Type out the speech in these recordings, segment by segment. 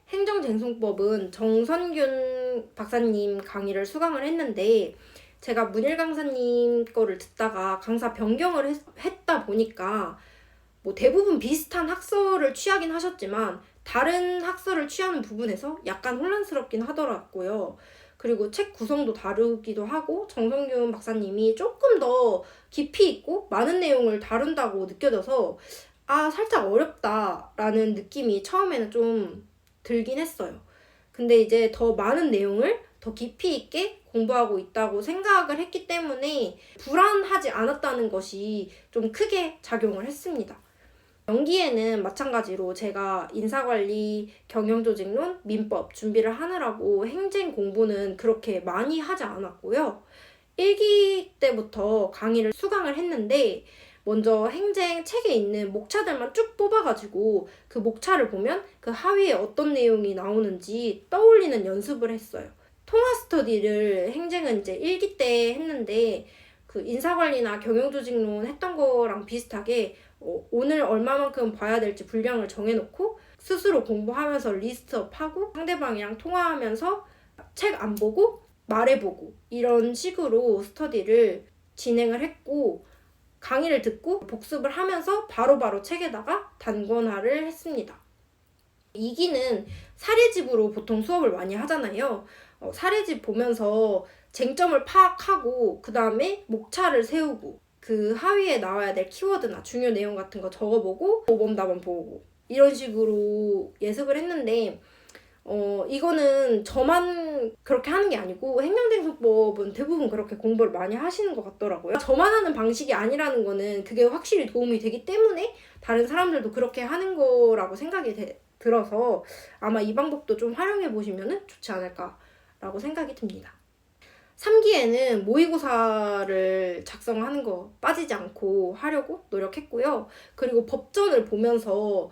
행정쟁송법은 정선균 박사님 강의를 수강을 했는데 제가 문일 강사님 거를 듣다가 강사 변경을 했다 보니까 뭐 대부분 비슷한 학설을 취하긴 하셨지만 다른 학설을 취하는 부분에서 약간 혼란스럽긴 하더라고요. 그리고 책 구성도 다르기도 하고 정선균 박사님이 조금 더 깊이 있고 많은 내용을 다룬다고 느껴져서 살짝 어렵다라는 느낌이 처음에는 좀 들긴 했어요. 근데 이제 더 많은 내용을 더 깊이 있게 공부하고 있다고 생각을 했기 때문에 불안하지 않았다는 것이 좀 크게 작용을 했습니다. 연기에는 마찬가지로 제가 인사관리, 경영조직론, 민법 준비를 하느라고 행정 공부는 그렇게 많이 하지 않았고요. 1기 때부터 강의를 수강을 했는데 먼저 행정 책에 있는 목차들만 쭉 뽑아가지고 그 목차를 보면 그 하위에 어떤 내용이 나오는지 떠올리는 연습을 했어요. 통화 스터디를 행정은 이제 1기 때 했는데 그 인사관리나 경영조직론 했던 거랑 비슷하게 오늘 얼마만큼 봐야 될지 분량을 정해놓고 스스로 공부하면서 리스트업하고 상대방이랑 통화하면서 책 안 보고 말해보고 이런 식으로 스터디를 진행을 했고 강의를 듣고 복습을 하면서 바로바로 책에다가 단권화를 했습니다. 2기는 사례집으로 보통 수업을 많이 하잖아요. 사례집 보면서 쟁점을 파악하고 그 다음에 목차를 세우고 그 하위에 나와야 될 키워드나 중요 내용 같은 거 적어보고 모범답안 보고 이런 식으로 예습을 했는데 이거는 저만 그렇게 하는 게 아니고 행정쟁송법은 대부분 그렇게 공부를 많이 하시는 것 같더라고요. 저만 하는 방식이 아니라는 거는 그게 확실히 도움이 되기 때문에 다른 사람들도 그렇게 하는 거라고 생각이 들어서 아마 이 방법도 좀 활용해 보시면 좋지 않을까라고 생각이 듭니다. 3기에는 모의고사를 작성하는 거 빠지지 않고 하려고 노력했고요. 그리고 법전을 보면서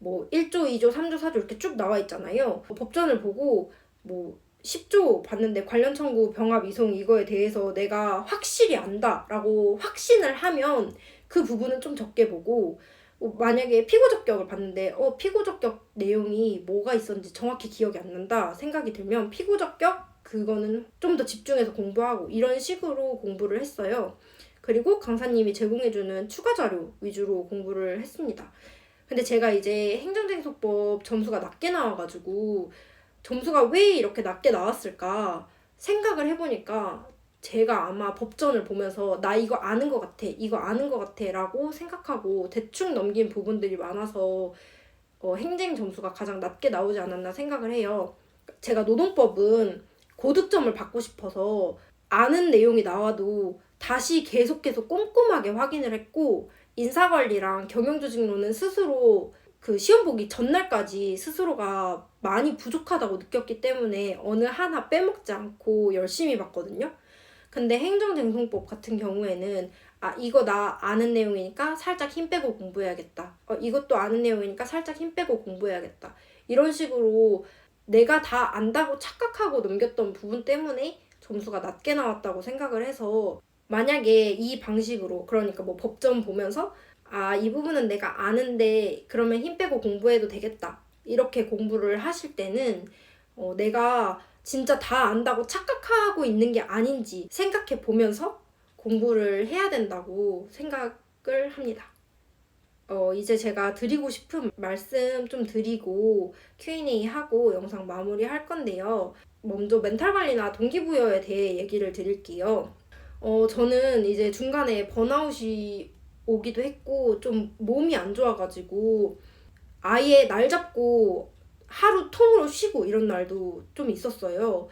뭐 1조, 2조, 3조, 4조 이렇게 쭉 나와 있잖아요. 법전을 보고 뭐 10조 봤는데 관련 청구, 병합, 이송 이거에 대해서 내가 확실히 안다라고 확신을 하면 그 부분은 좀 적게 보고 만약에 피고적격을 봤는데 피고적격 내용이 뭐가 있었는지 정확히 기억이 안 난다 생각이 들면 피고적격 그거는 좀 더 집중해서 공부하고 이런 식으로 공부를 했어요. 그리고 강사님이 제공해주는 추가 자료 위주로 공부를 했습니다. 근데 제가 이제 행정쟁송법 점수가 낮게 나와가지고 점수가 왜 이렇게 낮게 나왔을까 생각을 해보니까 제가 아마 법전을 보면서 나 이거 아는 것 같아, 이거 아는 것 같아 라고 생각하고 대충 넘긴 부분들이 많아서 행정 점수가 가장 낮게 나오지 않았나 생각을 해요. 제가 노동법은 고득점을 받고 싶어서 아는 내용이 나와도 다시 계속 꼼꼼하게 확인을 했고 인사관리랑 경영조직론은 스스로 그 시험 보기 전날까지 스스로가 많이 부족하다고 느꼈기 때문에 어느 하나 빼먹지 않고 열심히 봤거든요. 근데 행정쟁송법 같은 경우에는 이거 나 아는 내용이니까 살짝 힘 빼고 공부해야겠다. 이것도 아는 내용이니까 살짝 힘 빼고 공부해야겠다. 이런 식으로 내가 다 안다고 착각하고 넘겼던 부분 때문에 점수가 낮게 나왔다고 생각을 해서 만약에 이 방식으로 그러니까 뭐 법전 보면서 이 부분은 내가 아는데 그러면 힘 빼고 공부해도 되겠다. 이렇게 공부를 하실 때는 내가 진짜 다 안다고 착각하고 있는 게 아닌지 생각해 보면서 공부를 해야 된다고 생각을 합니다. 이제 제가 드리고 싶은 말씀 좀 드리고 Q&A 하고 영상 마무리 할 건데요. 먼저 멘탈 관리나 동기부여에 대해 얘기를 드릴게요. 저는 이제 중간에 번아웃이 오기도 했고 좀 몸이 안 좋아가지고 아예 날 잡고 하루 통으로 쉬고 이런 날도 좀 있었어요.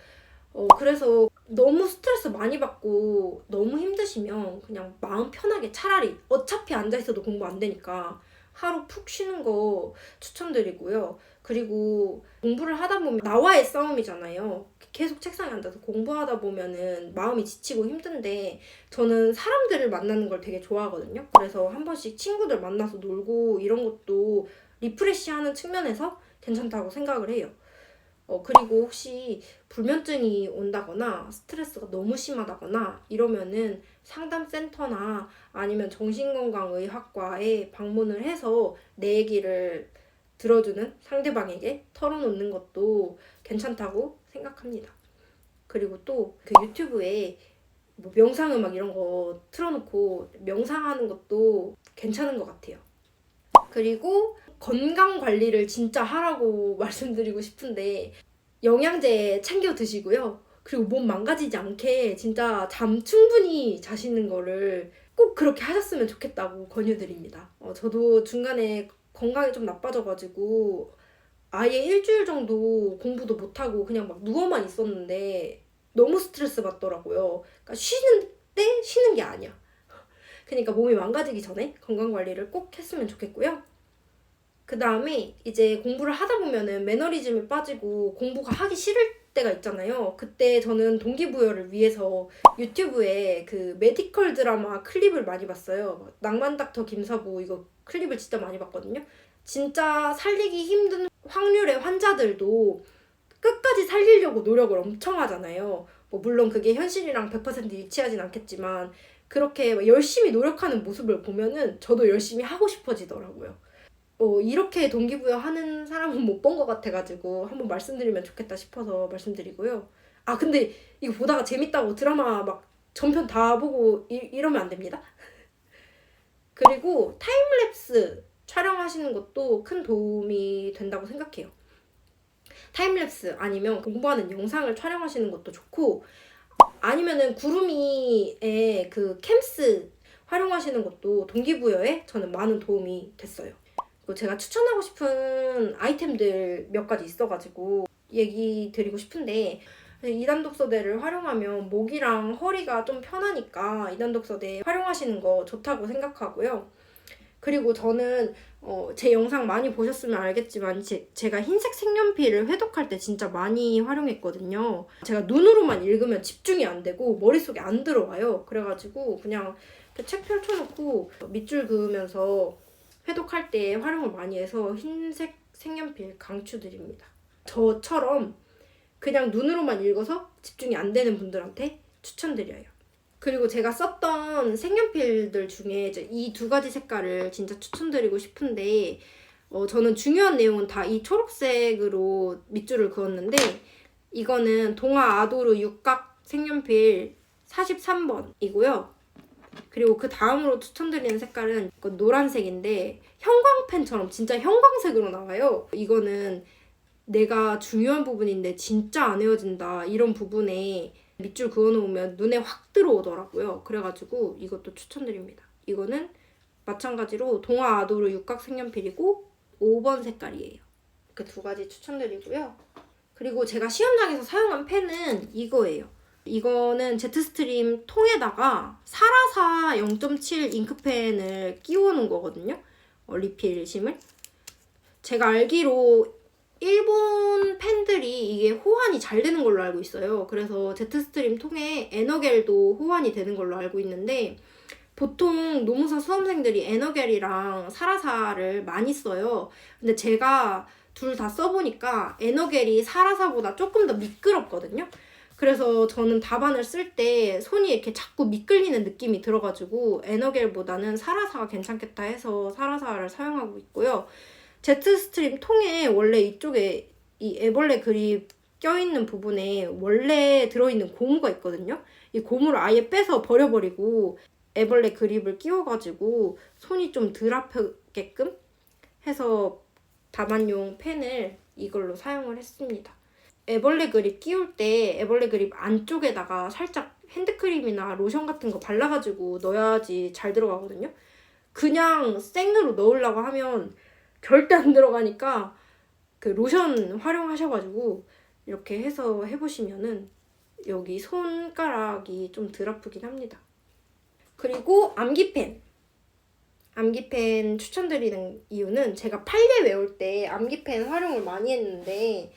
그래서 너무 스트레스 많이 받고 너무 힘드시면 그냥 마음 편하게 차라리 어차피 앉아있어도 공부 안 되니까 하루 푹 쉬는 거 추천드리고요. 그리고 공부를 하다 보면 나와의 싸움이잖아요. 계속 책상에 앉아서 공부하다 보면은 마음이 지치고 힘든데 저는 사람들을 만나는 걸 되게 좋아하거든요. 그래서 한 번씩 친구들 만나서 놀고 이런 것도 리프레시하는 측면에서 괜찮다고 생각을 해요. 그리고 혹시 불면증이 온다거나 스트레스가 너무 심하다거나 이러면은 상담센터나 아니면 정신건강의학과에 방문을 해서 내 얘기를 들어주는 상대방에게 털어놓는 것도 괜찮다고 생각합니다. 그리고 또 그 유튜브에 뭐 명상음악 이런 거 틀어놓고 명상하는 것도 괜찮은 것 같아요. 그리고 건강 관리를 진짜 하라고 말씀드리고 싶은데 영양제 챙겨 드시고요. 그리고 몸 망가지지 않게 진짜 잠 충분히 자시는 거를 꼭 그렇게 하셨으면 좋겠다고 권유드립니다. 저도 중간에 건강이 좀 나빠져가지고 아예 일주일 정도 공부도 못하고 그냥 막 누워만 있었는데 너무 스트레스 받더라고요. 그러니까 쉬는 때 쉬는 게 아니야. 그러니까 몸이 망가지기 전에 건강 관리를 꼭 했으면 좋겠고요. 그 다음에 이제 공부를 하다 보면은 매너리즘에 빠지고 공부가 하기 싫을 때가 있잖아요. 그때 저는 동기부여를 위해서 유튜브에 그 메디컬 드라마 클립을 많이 봤어요. 낭만닥터 김사부 이거 클립을 진짜 많이 봤거든요. 진짜 살리기 힘든 확률의 환자들도 끝까지 살리려고 노력을 엄청 하잖아요. 뭐 물론 그게 현실이랑 100% 일치하진 않겠지만 그렇게 열심히 노력하는 모습을 보면은 저도 열심히 하고 싶어지더라고요. 이렇게 동기부여하는 사람은 못 본 것 같아가지고 한번 말씀드리면 좋겠다 싶어서 말씀드리고요. 아 근데 이거 보다가 재밌다고 드라마 막 전편 다 보고 이러면 안 됩니다. 그리고 타임랩스 촬영하시는 것도 큰 도움이 된다고 생각해요. 타임랩스 아니면 공부하는 영상을 촬영하시는 것도 좋고 아니면은 구루미의 그 캠스 활용하시는 것도 동기부여에 저는 많은 도움이 됐어요. 제가 추천하고 싶은 아이템들 몇 가지 있어가지고 얘기 드리고 싶은데 2단 독서대를 활용하면 목이랑 허리가 좀 편하니까 2단 독서대 활용하시는 거 좋다고 생각하고요. 그리고 저는 제 영상 많이 보셨으면 알겠지만 제가 흰색 색연필을 회독할 때 진짜 많이 활용했거든요. 제가 눈으로만 읽으면 집중이 안 되고 머릿속에 안 들어와요. 그래가지고 그냥 책 펼쳐놓고 밑줄 그으면서 회독할 때 활용을 많이 해서 흰색 색연필 강추드립니다. 저처럼 그냥 눈으로만 읽어서 집중이 안 되는 분들한테 추천드려요. 그리고 제가 썼던 색연필들 중에 이 두 가지 색깔을 진짜 추천드리고 싶은데 저는 중요한 내용은 다 이 초록색으로 밑줄을 그었는데 이거는 동아 아도르 육각 색연필 43번이고요. 그리고 그 다음으로 추천드리는 색깔은 노란색인데 형광펜처럼 진짜 형광색으로 나와요. 이거는 내가 중요한 부분인데 진짜 안 헤어진다 이런 부분에 밑줄 그어놓으면 눈에 확 들어오더라고요. 그래가지고 이것도 추천드립니다. 이거는 마찬가지로 동아 아도르 육각 색연필이고 5번 색깔이에요. 그 두 가지 추천드리고요. 그리고 제가 시험장에서 사용한 펜은 이거예요. 이거는 제트스트림 통에다가 사라사 0.7 잉크펜을 끼워놓은 거거든요. 리필심을. 제가 알기로 일본 펜들이 이게 호환이 잘 되는 걸로 알고 있어요. 그래서 제트스트림 통에 에너겔도 호환이 되는 걸로 알고 있는데 보통 노무사 수험생들이 에너겔이랑 사라사를 많이 써요. 근데 제가 둘 다 써보니까 에너겔이 사라사보다 조금 더 미끄럽거든요. 그래서 저는 답안을 쓸 때 손이 이렇게 자꾸 미끌리는 느낌이 들어가지고 에너겔보다는 사라사가 괜찮겠다 해서 사라사를 사용하고 있고요. 제트스트림 통에 원래 이쪽에 이 애벌레 그립 껴있는 부분에 원래 들어있는 고무가 있거든요. 이 고무를 아예 빼서 버려버리고 애벌레 그립을 끼워가지고 손이 좀 덜 아프게끔 해서 답안용 펜을 이걸로 사용을 했습니다. 애벌레 그립 끼울 때 애벌레 그립 안쪽에다가 살짝 핸드크림이나 로션 같은 거 발라가지고 넣어야지 잘 들어가거든요. 그냥 생으로 넣으려고 하면 절대 안 들어가니까 그 로션 활용하셔가지고 이렇게 해서 해보시면은 여기 손가락이 좀 덜 아프긴 합니다. 그리고 암기펜 추천드리는 이유는 제가 판례 외울 때 암기펜 활용을 많이 했는데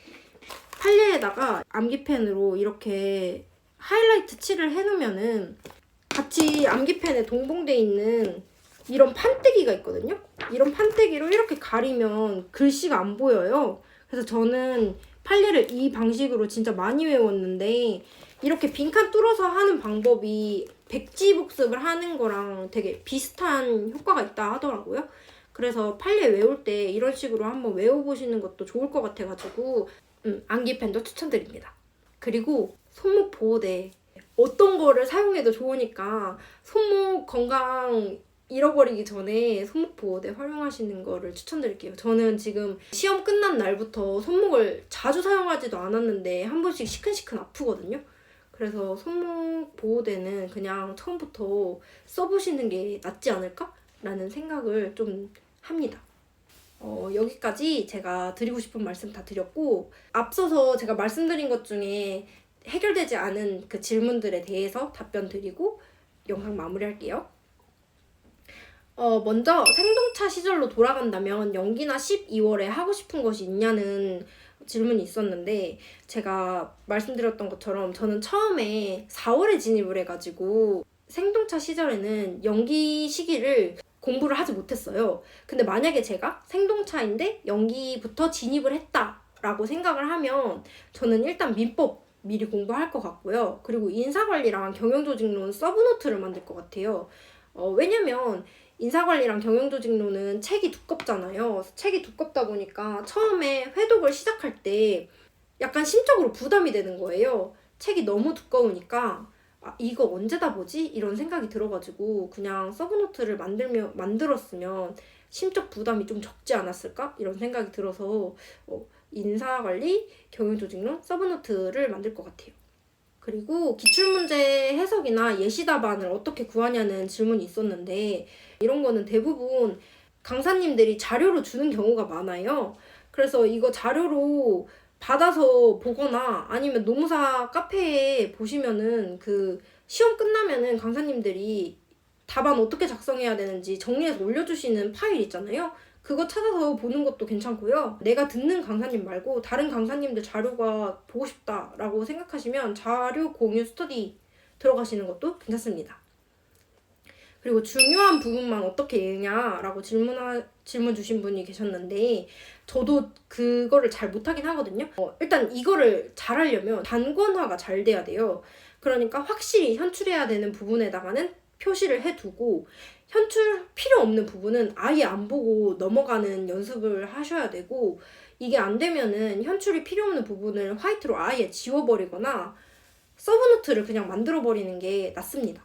판례에다가 암기펜으로 이렇게 하이라이트 칠을 해놓으면은 같이 암기펜에 동봉돼 있는 이런 판때기가 있거든요. 이런 판때기로 이렇게 가리면 글씨가 안 보여요. 그래서 저는 판례를 이 방식으로 진짜 많이 외웠는데 이렇게 빈칸 뚫어서 하는 방법이 백지 복습을 하는 거랑 되게 비슷한 효과가 있다 하더라고요. 그래서 판례 외울 때 이런 식으로 한번 외워보시는 것도 좋을 것 같아가지고 암기펜도 추천드립니다. 그리고 손목 보호대 어떤 거를 사용해도 좋으니까 손목 건강 잃어버리기 전에 손목 보호대 활용하시는 거를 추천드릴게요. 저는 지금 시험 끝난 날부터 손목을 자주 사용하지도 않았는데 한 번씩 시큰시큰 아프거든요. 그래서 손목 보호대는 그냥 처음부터 써보시는 게 낫지 않을까? 라는 생각을 좀 합니다. 여기까지 제가 드리고 싶은 말씀 다 드렸고, 앞서서 제가 말씀드린 것 중에 해결되지 않은 그 질문들에 대해서 답변 드리고 영상 마무리할게요. 먼저 생동차 시절로 돌아간다면 연기나 12월에 하고 싶은 것이 있냐는 질문이 있었는데, 제가 말씀드렸던 것처럼 저는 처음에 4월에 진입을 해가지고 생동차 시절에는 연기 시기를 공부를 하지 못했어요. 근데 만약에 제가 생동차인데 연기부터 진입을 했다라고 생각을 하면 저는 일단 민법 미리 공부할 것 같고요. 그리고 인사관리랑 경영조직론 서브노트를 만들 것 같아요. 왜냐면 인사관리랑 경영조직론은 책이 두껍잖아요. 책이 두껍다 보니까 처음에 회독을 시작할 때 약간 심적으로 부담이 되는 거예요. 책이 너무 두꺼우니까 이거 언제다 보지? 이런 생각이 들어가지고 그냥 서브노트를 만들었으면 심적 부담이 좀 적지 않았을까? 이런 생각이 들어서 인사관리, 경영조직론, 서브노트를 만들 것 같아요. 그리고 기출문제 해석이나 예시답안을 어떻게 구하냐는 질문이 있었는데, 이런 거는 대부분 강사님들이 자료로 주는 경우가 많아요. 그래서 이거 자료로 받아서 보거나 아니면 노무사 카페에 보시면은 그 시험 끝나면은 강사님들이 답안 어떻게 작성해야 되는지 정리해서 올려주시는 파일 있잖아요. 그거 찾아서 보는 것도 괜찮고요. 내가 듣는 강사님 말고 다른 강사님들 자료가 보고 싶다라고 생각하시면 자료 공유 스터디 들어가시는 것도 괜찮습니다. 그리고 중요한 부분만 어떻게 읽냐라고 질문 주신 분이 계셨는데, 저도 그거를 잘 못하긴 하거든요. 일단 이거를 잘하려면 단권화가 잘 돼야 돼요. 그러니까 확실히 현출해야 되는 부분에다가는 표시를 해두고, 현출 필요 없는 부분은 아예 안 보고 넘어가는 연습을 하셔야 되고, 이게 안 되면은 현출이 필요 없는 부분을 화이트로 아예 지워버리거나 서브노트를 그냥 만들어버리는 게 낫습니다.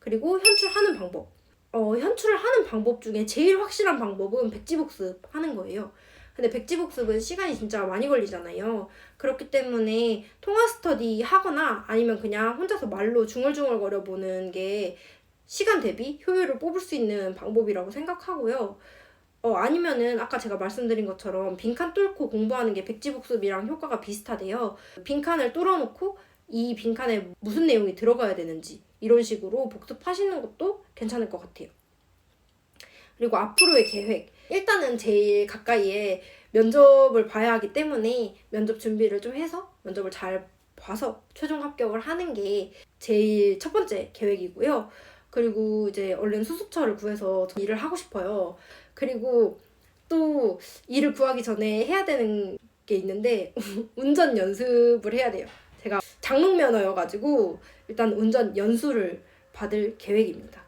그리고 현출하는 방법. 현출을 하는 방법 중에 제일 확실한 방법은 백지복습 하는 거예요. 근데 백지복습은 시간이 진짜 많이 걸리잖아요. 그렇기 때문에 통화 스터디 하거나 아니면 그냥 혼자서 말로 중얼중얼거려 보는 게 시간 대비 효율을 뽑을 수 있는 방법이라고 생각하고요. 아니면은 아까 제가 말씀드린 것처럼 빈칸 뚫고 공부하는 게 백지복습이랑 효과가 비슷하대요. 빈칸을 뚫어놓고 이 빈칸에 무슨 내용이 들어가야 되는지 이런 식으로 복습하시는 것도 괜찮을 것 같아요. 그리고 앞으로의 계획. 일단은 제일 가까이에 면접을 봐야 하기 때문에 면접 준비를 좀 해서 면접을 잘 봐서 최종 합격을 하는 게 제일 첫 번째 계획이고요. 그리고 이제 얼른 수습처를 구해서 일을 하고 싶어요. 그리고 또 일을 구하기 전에 해야 되는 게 있는데 운전 연습을 해야 돼요. 제가 장롱면허여가지고 일단 운전 연수를 받을 계획입니다.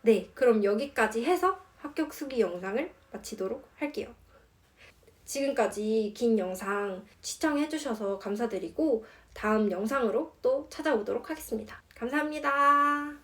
네, 그럼 여기까지 해서 합격 수기 영상을 마치도록 할게요. 지금까지 긴 영상 시청해주셔서 감사드리고 다음 영상으로 또 찾아오도록 하겠습니다. 감사합니다.